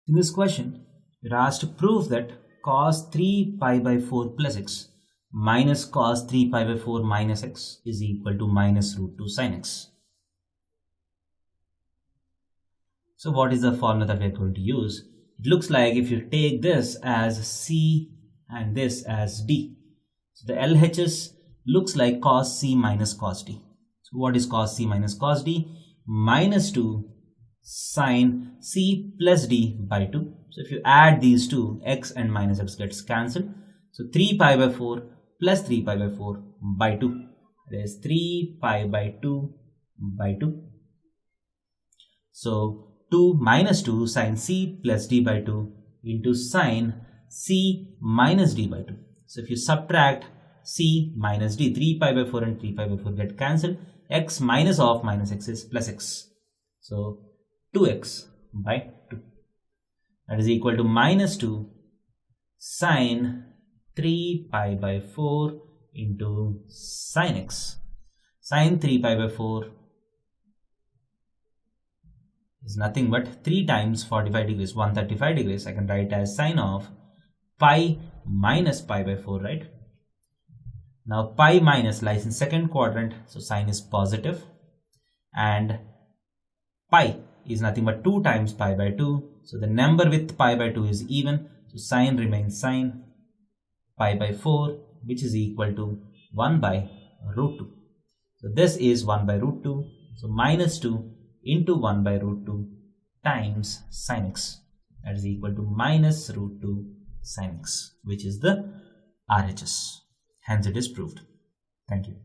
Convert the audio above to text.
In this question, you're asked to prove that cos 3 pi by 4 plus x minus cos 3 pi by 4 minus x is equal to minus root 2 sin x. So what is the formula that we're going to use? It looks like if you take this as c and this as d. So the LHS looks like cos c minus cos d. So what is cos c minus cos d? Minus 2 sin c plus d by 2. So if you add these two, x and minus x gets cancelled. So 3 pi by 4 plus 3 pi by 4 by 2. That is 3 pi by 2 by 2. So 2 minus 2 sin c plus d by 2 into sin c minus d by 2. So if you subtract c minus d, 3 pi by 4 and 3 pi by 4 get cancelled. X minus of minus x is plus x. So 2x by 2. That is equal to minus 2 sin 3 pi by 4 into sin x. Sin 3 pi by 4 is nothing but 3 times 45 degrees, 135 degrees. I can write as sine of pi minus pi by 4, right? Now pi minus lies in second quadrant, so sine is positive, and pi is nothing but 2 times pi by 2. So the number with pi by 2 is even, so sine remains sine pi by 4, which is equal to 1 by root 2. So this is 1 by root 2. So minus 2 into 1 by root 2 times sin x. That is equal to minus root 2 sin x, which is the RHS. Hence it is proved. Thank you.